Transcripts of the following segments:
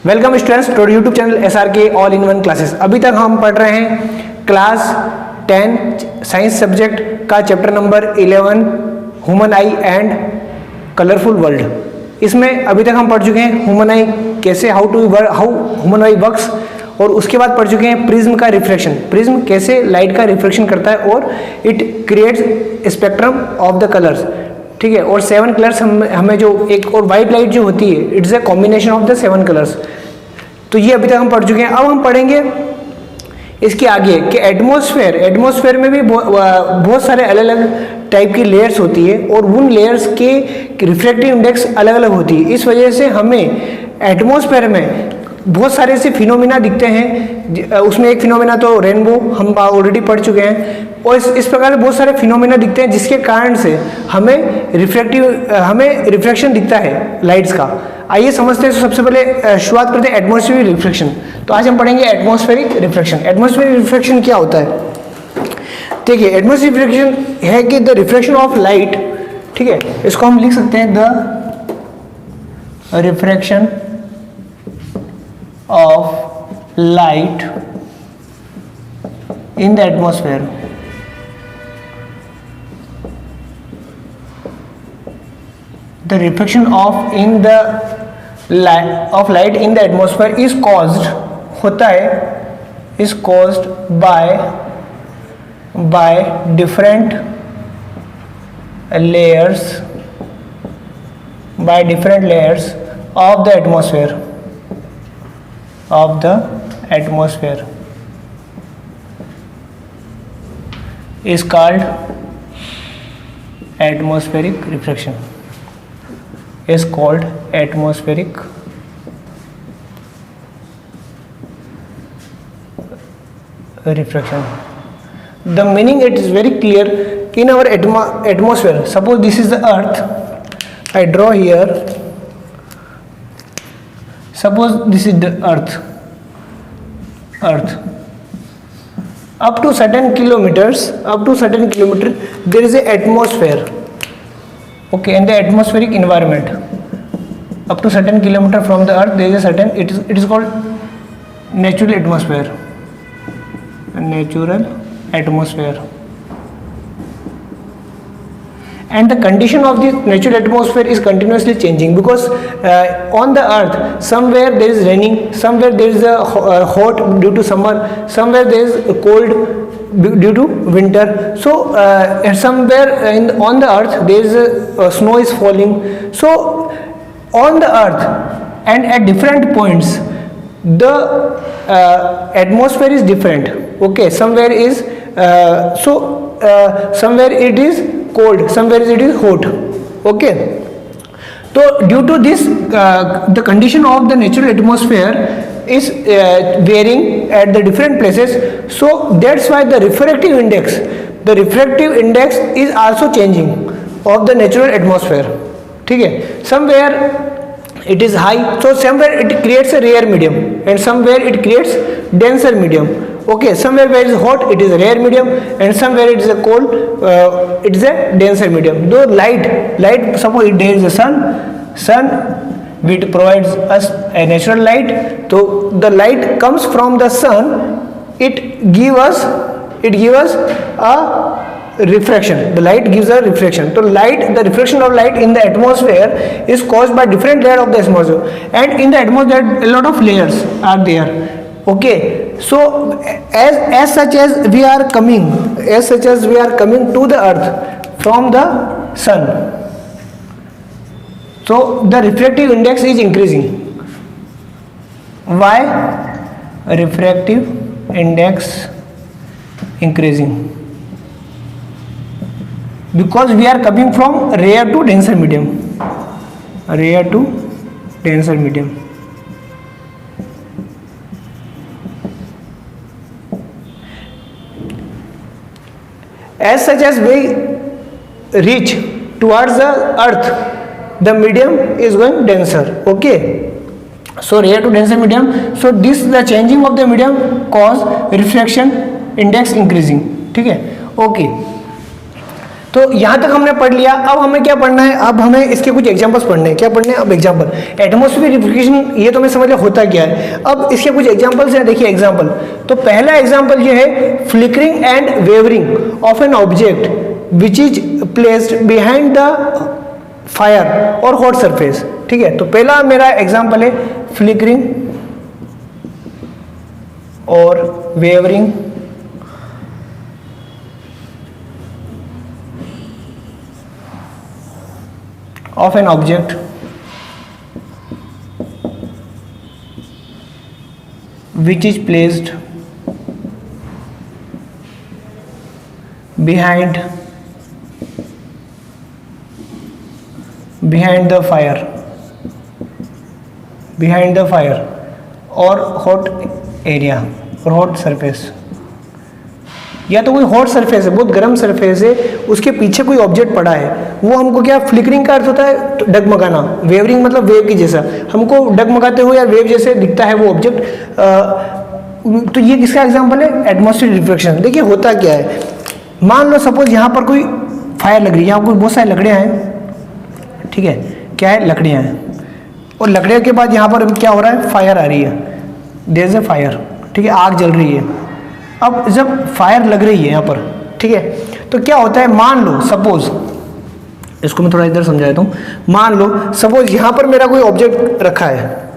Welcome students to YouTube channel SRK all in one classes. अभी तक हम पढ़ रहे हैं क्लास 10 साइंस सब्जेक्ट का chapter number 11 human eye and colourful world. इसमें अभी तक हम पढ़ चुके हैं ह्यूमन आई कैसे हाउ ह्यूमन आई वर्क्स, और उसके बाद पढ़ चुके हैं प्रिज्म का रिफ्लेक्शन, प्रिज्म कैसे लाइट का रिफ्लेक्शन करता है और it creates spectrum of the colours. ठीक है, और 7 कलर्स हमें जो एक और वाइट लाइट जो होती है it's a combination of the 7 colours. तो ये अभी तक हम पढ़ चुके हैं। अब हम पढ़ेंगे इसके आगे कि एटमॉस्फेयर में भी बहुत सारे अलग अलग टाइप की लेयर्स होती है और उन लेयर्स के रिफ्रैक्टिव इंडेक्स अलग अलग होती है। इस वजह से हमें एटमॉस्फेयर में बहुत सारे ऐसे फिनोमिना दिखते हैं। उसमें एक फिनोमिना तो रेनबो हम ऑलरेडी पढ़ चुके हैं, और इस प्रकार के बहुत सारे फिनोमिना दिखते हैं जिसके कारण से हमें रिफ्लेक्शन दिखता है लाइट्स का। आइए समझते हैं। सबसे पहले शुरुआत करते हैं एटमॉस्फेरिक रिफ्लेक्शन। तो आज हम पढ़ेंगे एटमॉस्फेरिक रिफ्लेक्शन। एटमॉस्फेरिक रिफ्लेक्शन क्या होता है? देखिए, एटमॉस्फेरिक रिफ्लेक्शन है कि द रिफ्लेक्शन ऑफ लाइट, ठीक है, इसको हम लिख सकते हैं the reflection of light in the atmosphere, the reflection of light in the atmosphere is caused होता है is caused by different layers of the atmosphere is called atmospheric reflection. Is called atmospheric reflection. The meaning it is very clear. In our atmosphere, suppose this is the earth, I draw here. Suppose this is the earth. Up to certain kilometer there is a atmosphere. Okay, and the atmospheric environment. Up to certain kilometer from the earth there is a certain, it is called natural atmosphere. And the condition of the natural atmosphere is continuously changing because on the earth somewhere there is raining, somewhere there is a hot due to summer, somewhere there is cold due to winter. So somewhere on the earth there is snow is falling. So on the earth and at different points the atmosphere is different. Okay, somewhere is somewhere it is cold, somewhere it is hot. Okay, so due to this the condition of the natural atmosphere is varying at the different places. So that's why the refractive index is also changing of the natural atmosphere. ठीक है, somewhere it is high, so somewhere it creates a rare medium and somewhere it creates denser medium. Okay, somewhere where it is hot it is a rare medium and somewhere it is a cold it is a denser medium. Though light suppose there is a sun which provides us a natural light, so the light comes from the sun, it give us a refraction. The light gives a reflection. So the reflection of light in the atmosphere is caused by different layer of the atmosphere, and in the atmosphere a lot of layers are there. Okay, so as such as we are coming to the earth from the sun, so the refractive index is increasing. Why refractive index increasing? Because we are coming from rare to denser medium. As such as we reach towards the earth, the medium is going denser. Okay, so rare to denser medium, so this the changing of the medium cause refraction index increasing. ठीक है, okay. तो तो यहाँ तक हमने पढ़ लिया। अब हमें क्या पढ़ना है, अब हमें इसके कुछ एग्जांपल्स पढ़ने हैं। क्या पढ़ने हैं अब? एग्जांपल। एटमॉस्फेरिक रेफ्रिजरेशन ये तो मैं समझ लिया होता क्या है। अब इसके कुछ एग्जांपल्स हैं, देखिए एग्जांपल। तो पहला एग्जांपल ये है flickering and wavering of an object which is placed behind the fire और हॉट सरफेस। ठीक है, तो पहला मेरा एग्जांपल है फ्लिकरिंग और wavering of an object which is placed behind the fire or hot area or hot surface। या तो कोई हॉट सरफेस है, बहुत गर्म सरफेस है, उसके पीछे कोई ऑब्जेक्ट पड़ा है, वो हमको क्या, फ्लिकरिंग का अर्थ होता है तो डगमगाना, वेवरिंग मतलब वेव की जैसा, हमको डगमगाते हुए या वेव जैसे दिखता है वो ऑब्जेक्ट। तो ये किसका एग्जांपल है? Atmospheric reflection. देखिए होता क्या है, मान लो सपोज यहाँ पर कोई फायर लग रही है, यहाँ कोई बहुत सारी लकड़ियाँ हैं, ठीक है, क्या है, लकड़ियाँ हैं, और लकड़ियों के बाद यहाँ पर क्या हो रहा है, फायर आ रही है, देयर इज अ फायर, ठीक है, आग जल रही है। अब जब फायर लग रही है यहाँ पर, ठीक है, तो क्या होता है, मान लो सपोज, इसको मैं थोड़ा इधर समझा देता हूँ, मान लो सपोज यहाँ पर मेरा कोई ऑब्जेक्ट रखा है,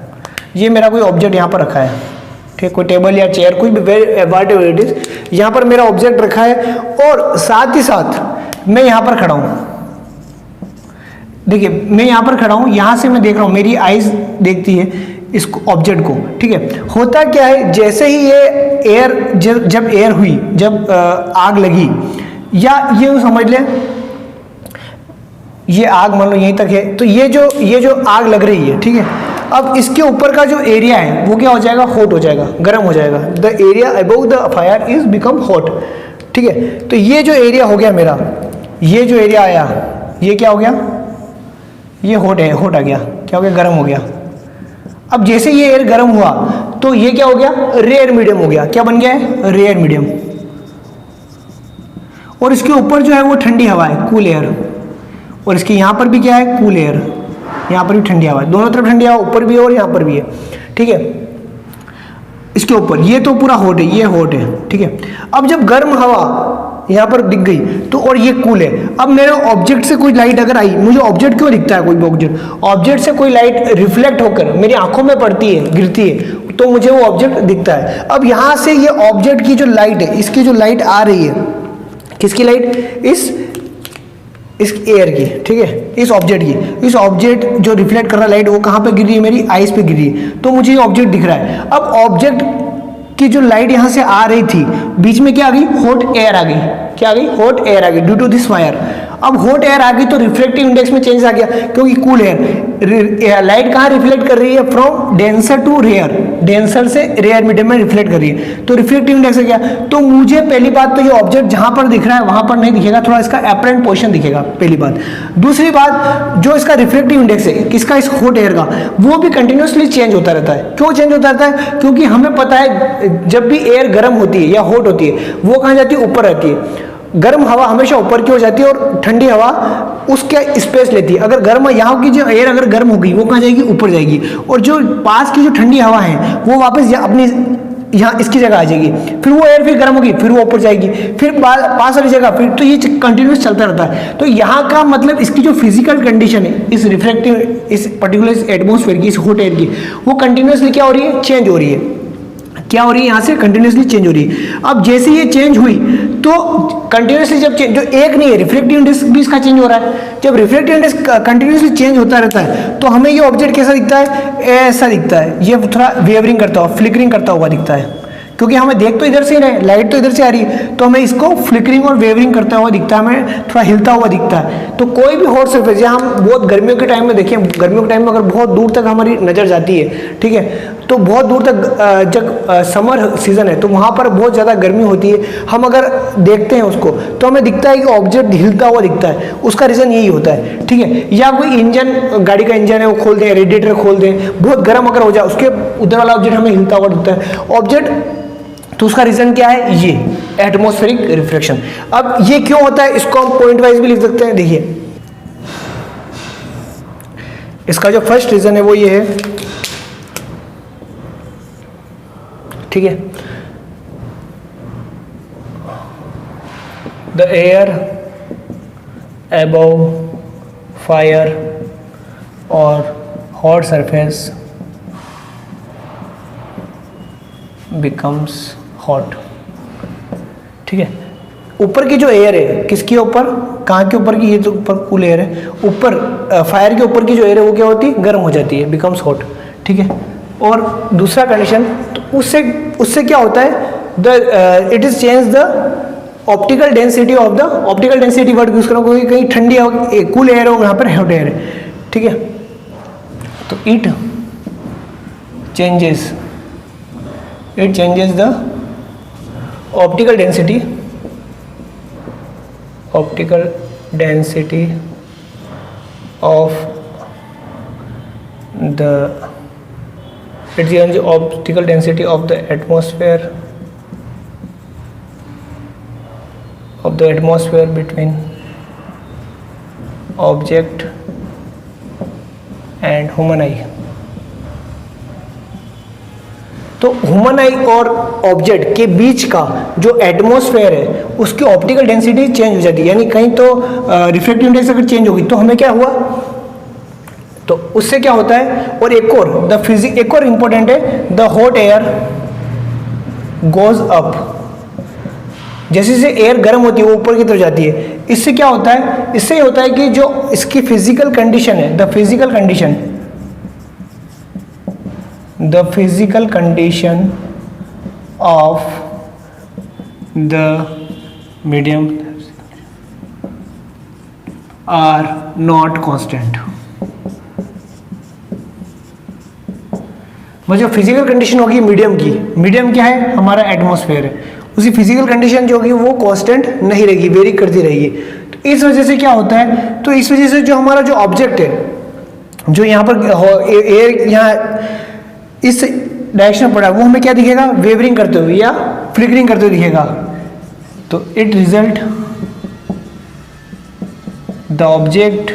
ये मेरा कोई ऑब्जेक्ट यहाँ पर रखा है, ठीक है, कोई टेबल या चेयर, कोई भी व्हाटएवर इट इज, यहाँ पर मेरा ऑब्जेक्ट रखा है, और साथ ही साथ मैं यहाँ पर खड़ा हूँ। देखिए मैं यहाँ पर खड़ा हूँ, यहाँ से मैं देख रहा हूँ, मेरी आईज देखती है इस ऑब्जेक्ट को, ठीक है। होता क्या है, जैसे ही ये एयर जब एयर हुई, जब आग लगी, या ये समझ लें ये आग मान लो यहीं तक है, तो ये जो आग लग रही है, ठीक है, अब इसके ऊपर का जो एरिया है वो क्या हो जाएगा, हॉट हो जाएगा, गर्म हो जाएगा। The area above the fire is become hot, ठीक है। तो ये जो एरिया हो गया मेरा, ये जो एरिया आया, ये क्या हो गया, ये हॉट है, हॉट आ गया, क्या हो गया, गर्म हो गया। अब जैसे ये एयर गर्म हुआ तो ये क्या हो गया, रेयर मीडियम हो गया, क्या बन गया है, रेयर मीडियम। और इसके ऊपर जो है वो ठंडी हवा है, कूल एयर, और इसके यहाँ पर भी क्या है, कूल एयर, यहाँ पर भी ठंडी हवा है, दोनों तरफ ठंडी हवा, ऊपर भी है और यहाँ पर भी है, ठीक है। इसके ऊपर ये तो पूरा हॉट है, ये हॉट है, ठीक है। अब जब गर्म हवा यहाँ पर दिख गई तो, और ये कूल है, अब मेरे ऑब्जेक्ट से कोई लाइट अगर आई, मुझे ऑब्जेक्ट क्यों दिखता है, कोई भी ऑब्जेक्ट से कोई लाइट रिफ्लेक्ट होकर मेरी आंखों में पड़ती है, गिरती है, तो मुझे वो ऑब्जेक्ट दिखता है। अब यहाँ से ये ऑब्जेक्ट की जो लाइट है, इसकी जो लाइट आ रही है, किसकी लाइट, इस एयर की, ठीक है, इस ऑब्जेक्ट की, इस ऑब्जेक्ट जो रिफ्लेक्ट कर रहा है लाइट, वो कहाँ पे गिर रही है, मेरी आईज पे गिर रही है, तो मुझे ये ऑब्जेक्ट दिख रहा है। अब ऑब्जेक्ट की जो लाइट यहाँ से आ रही थी, बीच में क्या आ गई, हॉट एयर आ गई, क्या आ गई, हॉट एयर आ गई, ड्यू टू दिस फायर। अब हॉट एयर आ गई तो रिफ्लेक्टिव इंडेक्स में चेंज आ गया, क्योंकि कूल एयर, लाइट कहाँ रिफ्लेक्ट कर रही है, from denser to rare, denser से रेयर मीडियम में रिफ्लेक्ट कर रही है, तो रिफ्लेक्टिव इंडेक्स है क्या, तो मुझे पहली बात तो ये ऑब्जेक्ट जहां पर दिख रहा है वहां पर नहीं दिखेगा, थोड़ा इसका एपरेंट पोर्शन दिखेगा, पहली बात। दूसरी बात, जो इसका रिफ्लेक्टिव इंडेक्स है, किसका, इस हॉट एयर का, वो भी कंटिन्यूसली चेंज होता रहता है। क्यों चेंज होता रहता है, क्योंकि हमें पता है जब भी एयर गर्म होती है या हॉट होती है, वो कहाँ जाती है, ऊपर रहती है। गर्म हवा हमेशा ऊपर की हो जाती है और ठंडी हवा उसके स्पेस लेती है। अगर गर्म, यहाँ की जो एयर अगर गर्म हो गई, वो कहाँ जाएगी, ऊपर जाएगी, और जो पास की जो ठंडी हवा है वो वापस अपनी यहाँ इसकी जगह आ जाएगी, फिर वो एयर फिर गर्म होगी, फिर वो ऊपर जाएगी, फिर पास वाली जगह, फिर तो ये कंटिन्यूस चलता रहता है। तो यहाँ का मतलब इसकी जो फिजिकल कंडीशन है, इस रिफ्लेक्टिव, इस पर्टिकुलर एटमॉस्फेयर की, इस हॉट एयर की, वो कंटिन्यूसली क्या हो रही है, चेंज हो रही है, क्या हो रही है, यहाँ से कंटिन्यूसली चेंज हो रही है। अब जैसे ये चेंज हुई तो कंटिन्यूसली जब चेंज, जो एक नहीं है, रिफ्लेक्टिव इंडेक्स भी इसका चेंज हो रहा है। जब रिफ्लेक्टिव इंडेक्स कंटिन्यूसली चेंज होता रहता है तो हमें ये ऑब्जेक्ट कैसा दिखता है, ऐसा दिखता है, ये थोड़ा वेवरिंग करता हुआ, फ्लिकरिंग करता हुआ दिखता है, क्योंकि हमें देख तो इधर से ही रहे, लाइट तो इधर से आ रही है, तो हमें इसको फ्लिकरिंग और वेवरिंग करता हुआ दिखता है, हमें थोड़ा हिलता हुआ दिखता है। तो कोई भी हॉट सरफेस, या हम बहुत गर्मियों के टाइम में देखें, गर्मियों के टाइम में अगर बहुत दूर तक हमारी नज़र जाती है, ठीक है, तो बहुत दूर तक, जब समर सीजन है तो वहाँ पर बहुत ज़्यादा गर्मी होती है, हम अगर देखते हैं उसको तो हमें दिखता है कि ऑब्जेक्ट हिलता हुआ दिखता है, उसका रीज़न यही होता है, ठीक है। या कोई इंजन, गाड़ी का इंजन है, वो खोल दें, रेडिएटर खोल दें, बहुत गर्म अगर हो जाए, उसके उधर वाला ऑब्जेक्ट हमें हिलता हुआ दिखता है ऑब्जेक्ट, तो उसका रीज़न क्या है, ये एटमॉस्फेरिक रिफ्लेक्शन। अब ये क्यों होता है इसको हम पॉइंट वाइज भी लिख सकते हैं। देखिए इसका जो फर्स्ट रीजन है वो ये है, ठीक है, द एयर अबव फायर और हॉट सरफेस बिकम्स हॉट, ठीक है। ऊपर की जो एयर है किसके ऊपर, कहाँ के ऊपर की, ये तो ऊपर कूल एयर है, ऊपर फायर के ऊपर की जो एयर है वो क्या होती है, गर्म हो जाती है, बिकम्स हॉट, ठीक है। और दूसरा कंडीशन, तो उससे क्या होता है, the it is change the optical density of the, optical density word use करो क्योंकि कहीं ठंडी कूल एयर हो, यहाँ पर हॉट एयर है, ठीक है। तो it changes the optical density of the, it changes optical density of the atmosphere between object and human eye। तो ह्यूमन आई और ऑब्जेक्ट के बीच का जो एटमॉस्फेयर है उसकी ऑप्टिकल डेंसिटी चेंज हो जाती है, यानी कहीं तो रिफ्लेक्टिव इंडेक्स अगर चेंज होगी तो हमें क्या हुआ, तो उससे क्या होता है। और एक और इंपॉर्टेंट है, the hot air goes up, जैसे जैसे एयर गर्म होती है वो ऊपर की तरफ जाती है। इससे क्या होता है, इससे ये होता है कि जो इसकी फिजिकल कंडीशन है, the physical condition of the medium are not constant। वो जो फिजिकल कंडीशन होगी मीडियम क्या है, हमारा एटमॉस्फेयर है, उसी फिजिकल कंडीशन जो होगी वो कांस्टेंट नहीं रहेगी, वेरी करती रहेगी। तो इस वजह से क्या होता है, तो इस वजह से जो हमारा जो ऑब्जेक्ट है, जो यहाँ पर एयर यहाँ इस डायरेक्शन में पड़ा वो हमें क्या दिखेगा, वेवरिंग करते हुए या फ्लिकरिंग करते हुए दिखेगा। तो it result the object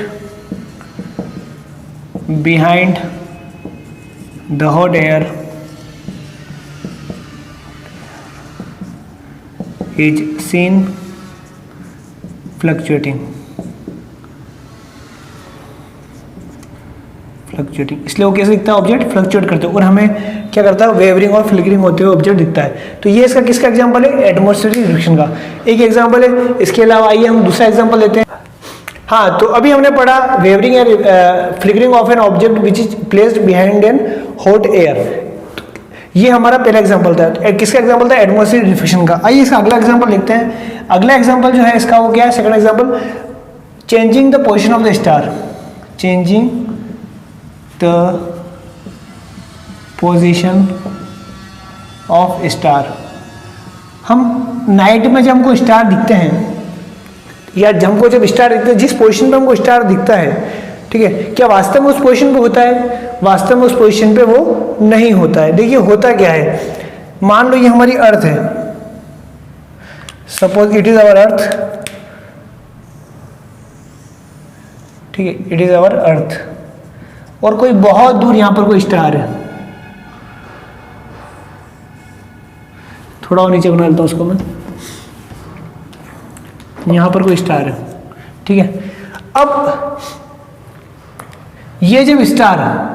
behind the hot air is seen fluctuating, इसलिए वो कैसे दिखता है, ऑब्जेक्ट फ्लक्चुएट करते हुए, और हमें क्या करता है, वेवरिंग और फ्लिकरिंग होते हुए ऑब्जेक्ट दिखता है। तो ये इसका किसका एग्जांपल है, एटमॉस्फेरिक रिफ्लेक्शन का एक एग्जांपल है। इसके अलावा आइए हम दूसरा एग्जांपल लेते हैं। हाँ, तो अभी हमने पढ़ा वेवरिंग या flickering of an object which is placed behind an hot air, ये हमारा पहला एग्जांपल था। किसका एग्जांपल था, एटमॉस्फेरिक रिफ्लेक्शन का। आइए इसका अगला एग्जांपल लिखते हैं। अगला एग्जांपल जो है इसका वो क्या है, second example, changing the position of the star, changing the position of star. हम नाइट में जब हमको स्टार दिखते हैं या हमको जब स्टार दिखते हैं, जिस पोजीशन पे हमको स्टार दिखता है, ठीक है, क्या वास्तव में उस पोजीशन पे होता है, वास्तव में उस पोजीशन पे वो नहीं होता है। देखिए होता क्या है, मान लो ये हमारी अर्थ है, suppose it is our earth, ठीक है, इट इज आवर अर्थ, और कोई बहुत दूर यहां पर कोई स्टार है, थोड़ा और नीचे बना लेता हूं उसको मैं, यहां पर कोई स्टार है, ठीक है। अब ये जब स्टार है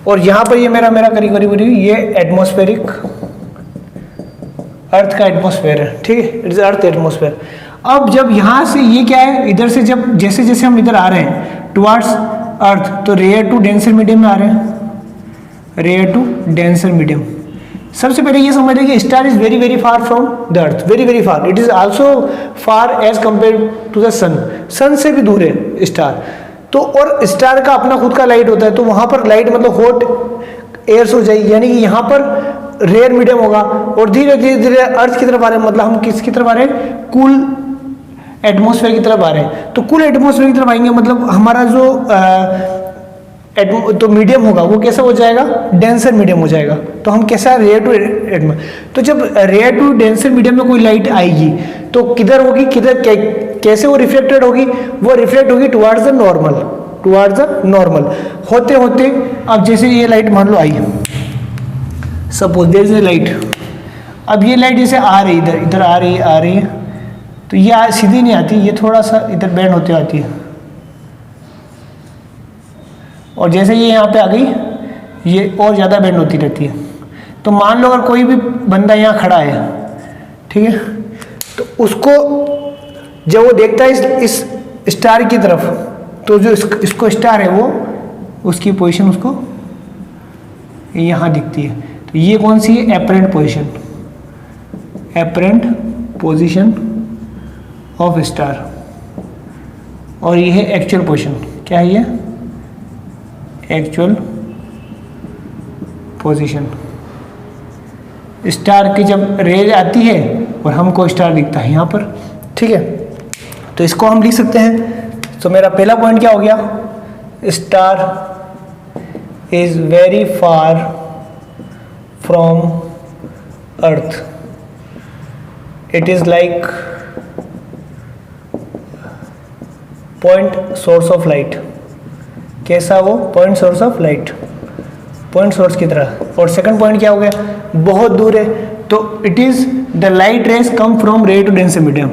और यहां पर ये मेरा करीब करीब ये एटमॉस्फेरिक, अर्थ का एटमॉस्फेयर है, ठीक है, इट इज अर्थ एटमॉस्फेयर। अब जब यहां से ये क्या है, इधर से जब जैसे जैसे हम इधर आ रहे हैं टुवर्ड्स अर्थ, तो रेयर टू डेंसर मीडियम में आ रहे हैं, रेयर टू डेंसर मीडियम। सबसे पहले ये समझ लें कि star is very very far from the earth, very very far, it is also far as compare to the sun, sun से भी दूर है स्टार। तो और स्टार का अपना खुद का लाइट होता है, तो वहां पर लाइट मतलब हॉट एयर हो जाएगी, यानी कि यहाँ पर रेयर मीडियम होगा, और धीरे धीरे धीरे अर्थ की तरफ आ रहे हैं, मतलब हम किसकी तरफ आ रहे हैं, कूल एटमॉस्फेयर की तरफ आ रहे हैं। तो कूल एटमॉस्फेयर की तरफ आएंगे मतलब हमारा जो तो मीडियम होगा, वो कैसा हो जाएगा, डेंसर मीडियम हो जाएगा। तो हम कैसा, रेयर टू एटमॉस्फेयर। तो जब रेयर टू डेंसर मीडियम में कोई लाइट आएगी तो किधर होगी, किधर कैसे वो रिफ्लेक्टेड होगी, वो रिफ्लेक्ट होगी towards the normal, towards the normal. होते होते अब जैसे ये लाइट मान लो आई, suppose there is a light, अब ये लाइट जैसे आ रही, इधर इधर आ रही है, तो ये सीधी नहीं आती, ये थोड़ा सा इधर बेंड होते आती है, और जैसे ये यहाँ पे आ गई ये और ज़्यादा बेंड होती रहती है। तो मान लो अगर कोई भी बंदा यहाँ खड़ा है, ठीक है, तो उसको जब वो देखता है इस स्टार की तरफ, तो जो इसको स्टार है वो उसकी पोजीशन उसको यहाँ दिखती है। तो ये कौन सी है, apparent position, apparent position of star, और ये है एक्चुअल पोजीशन। क्या है ये, एक्चुअल पोजीशन। स्टार की जब रेज आती है और हमको स्टार दिखता है यहाँ पर, ठीक है। तो इसको हम लिख सकते हैं। तो मेरा पहला पॉइंट क्या हो गया, star is very far from earth, it is like point source of light. कैसा वो, point source of light, point source की तरह। और सेकंड पॉइंट क्या हो गया, बहुत दूर है, तो it is the light rays come from rare to denser medium.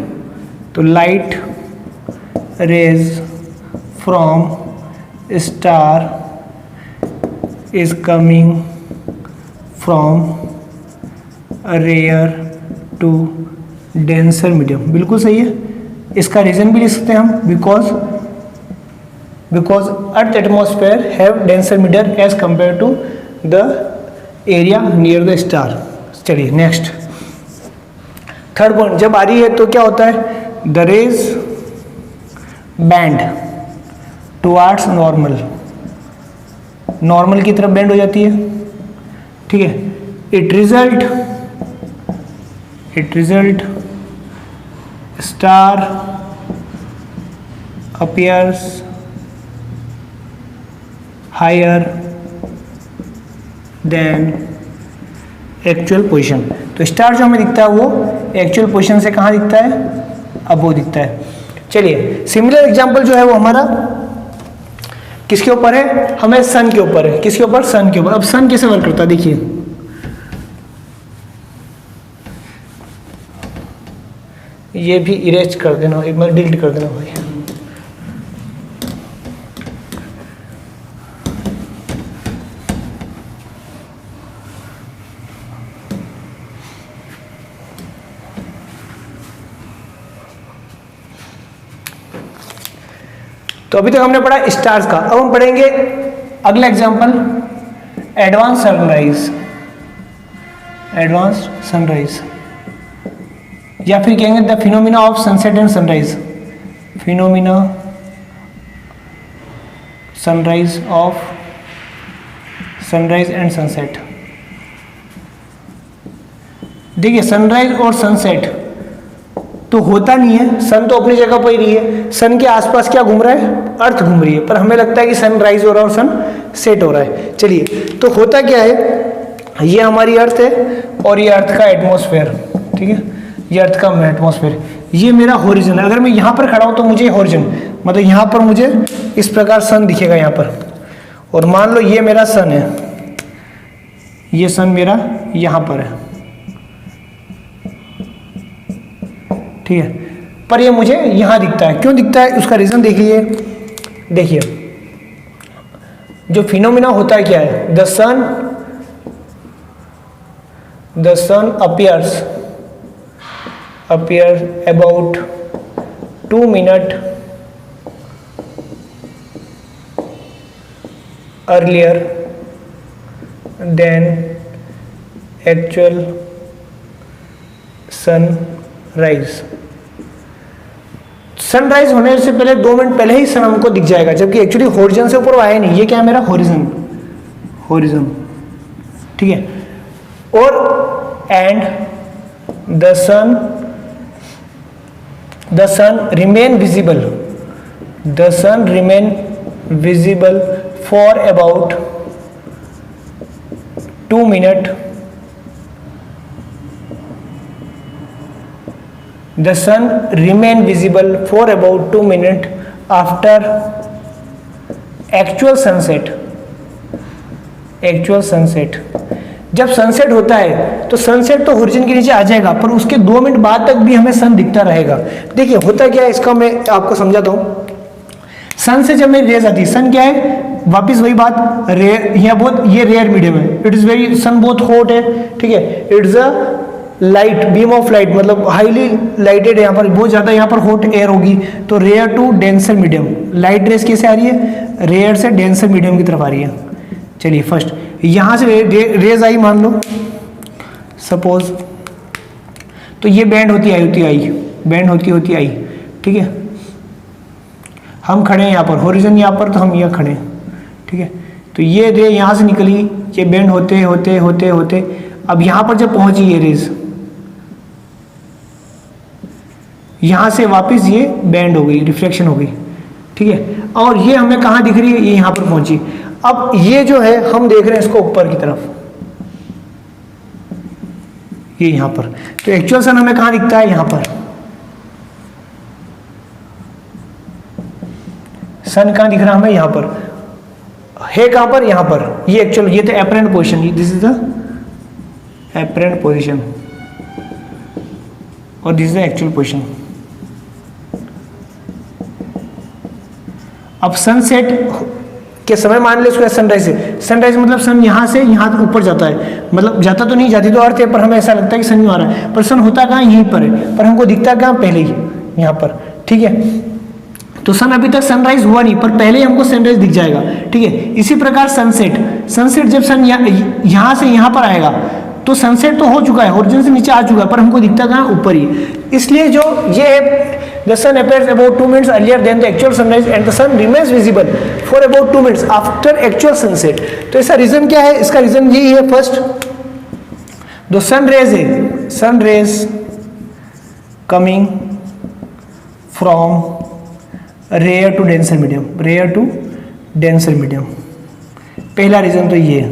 तो light rays from star is coming from rare to denser medium. बिल्कुल सही है। इसका रीजन भी लिख सकते हैं हम, because earth atmosphere have denser medium as compared to the area near the star। चलिए नेक्स्ट, थर्ड पॉइंट, जब आ रही है तो क्या होता है, the rays bend towards normal, normal की तरफ बैंड हो जाती है, ठीक है। It result star appears higher than actual position. तो स्टार जो हमें दिखता है वो एक्चुअल पोजीशन से कहाँ दिखता है, अब वो दिखता है। चलिए सिमिलर एग्जांपल जो है वो हमारा किसके ऊपर है, हमें सन के ऊपर है। किसके ऊपर, सन के ऊपर। अब सन कैसे वर्क करता है देखिए, ये भी इरेज कर देना, एक बार डिलीट कर देना भाई। तो अभी तक हमने पढ़ा स्टार्स का, अब हम पढ़ेंगे अगला example, advance sunrise. Advance sunrise या फिर कहेंगे the phenomena of sunset and sunrise. Phenomena sunrise of sunrise and sunset. देखिए सनराइज और सनसेट तो होता नहीं है, सन तो अपनी जगह पर ही रही है, सन के आसपास क्या घूम रहा है, अर्थ घूम रही है, पर हमें लगता है कि सन राइज हो रहा है और सन सेट हो रहा है। चलिए तो होता क्या है, ये हमारी अर्थ है और ये अर्थ का एटमॉस्फेयर, ठीक है, ये अर्थ का एटमॉस्फेयर, ये मेरा होरिजन है। अगर मैं यहाँ पर खड़ा हूँ तो मुझे होरिजन मतलब यहाँ पर मुझे इस प्रकार सन दिखेगा यहाँ पर, और मान लो ये मेरा सन है, ये सन मेरा यहाँ पर है, ठीक है, पर ये मुझे यहाँ दिखता है। क्यों दिखता है, उसका रीजन देखिए। देखिए जो फिनोमिना होता है क्या है, the sun appears about 2 minute earlier than actual sunrise. Sunrise होने से पहले 2 मिनट पहले ही सन हमको दिख जाएगा, जबकि एक्चुअली होरिजन से ऊपर आया नहीं। ये क्या है मेरा होरिजन, ठीक है। और and the sun remain visible for about 2 minutes, the sun remain visible for about 2 minutes after actual sunset. Actual sunset, जब सनसेट होता है तो सनसेट तो होरिजन के नीचे आ जाएगा, पर उसके 2 मिनट बाद तक भी हमें सन दिखता रहेगा। देखिए होता क्या है, इसका मैं आपको समझाता हूँ। सन से जब मेरी रेज आती है, सन क्या है, वापस वही बात, रेयर, यहाँ बहुत ये रेयर मीडियम है, इट इज़ वेरी, सन बहुत हॉट है, ठीक है, it is a light, beam of light, मतलब हाईली लाइटेड है, यहाँ पर बहुत ज़्यादा यहाँ पर हॉट एयर होगी, तो rare to denser medium, light rays कैसे आ रही है, रेयर से डेंसर मीडियम की तरफ आ रही है। चलिए फर्स्ट यहाँ से रेज आई मान लो सपोज, तो ये बैंड होती आई, बैंड होती आई, ठीक है, हम खड़े हैं यहाँ पर, होरिजन यहाँ पर, तो हम यहाँ खड़े हैं, ठीक है, तो ये रे यहाँ से निकली, ये बैंड होते होते होते होते अब यहाँ पर जब पहुँची ये रेज, यहाँ से वापस ये बैंड हो गई, रिफ्लेक्शन हो गई, ठीक है, और ये हमें कहाँ दिख रही है, ये यहाँ पर पहुँची। अब ये जो है हम देख रहे हैं इसको ऊपर की तरफ, ये यहाँ पर, तो एक्चुअल सन हमें कहाँ दिखता है, यहाँ पर। सन कहाँ दिख रहा है हमें, यहाँ पर है, कहाँ पर, यहाँ पर, ये एक्चुअल, ये तो apparent position, this is the apparent position और this is the actual position. अब सनसेट के समय मान ले इसको सनराइज है, सनराइज मतलब सन यहाँ से यहाँ ऊपर जाता है, मतलब जाता तो नहीं, जाती तो अर्थ है, पर हमें ऐसा लगता है कि सन नहीं आ रहा है, पर सन होता कहाँ, यहीं पर है, पर हमको दिखता कहाँ, पहले ही यहाँ पर, ठीक है, तो सन अभी तक सनराइज हुआ नहीं, पर पहले ही हमको सनराइज दिख जाएगा, ठीक है। इसी प्रकार सनसेट, सनसेट जब सन यहाँ से यहाँ पर आएगा तो सनसेट तो हो चुका है, होरिजन से नीचे आ चुका है, पर हमको दिखता कहाँ, ऊपर ही, इसलिए जो ये है, the sun appears about 2 minutes earlier than the actual sunrise and the sun remains visible for about 2 minutes after actual sunset। तो इसका रीजन क्या है, इसका रीजन यही है, फर्स्ट दो सन रेज है, sun rays coming from rare to denser medium, rare to denser medium, पहला रीजन तो ये है,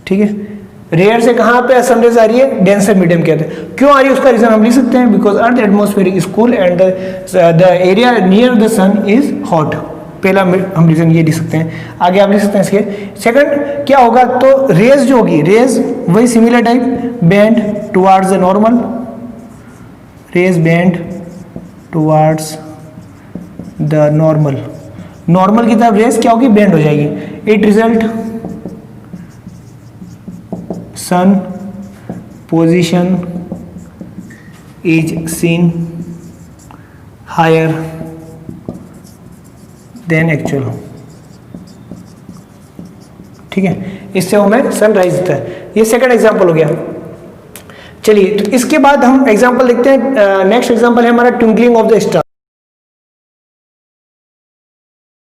ठीक है। रेयर से कहाँ पे सनरेज आ रही है, डेंसर मीडियम कहते हैं, क्यों आ रही है उसका रीजन हम लिख सकते हैं, because earth atmosphere is cool and the area near the sun is hot, पहला हम रीजन ये लिख सकते हैं। आगे आप लिख सकते हैं इसके सेकंड क्या होगा, तो रेज जो होगी, रेज वही similar type, bend towards the normal, rays bend towards the normal, normal की तरफ रेज क्या होगी, बेंड हो जाएगी। It result sun position is seen higher than actual, ठीक है, इससे हमें सनराइज होता है। ये सेकंड एग्जांपल हो गया। चलिए तो इसके बाद हम एग्जांपल देखते हैं, नेक्स्ट एग्जांपल है हमारा ट्विंकलिंग ऑफ द स्टार।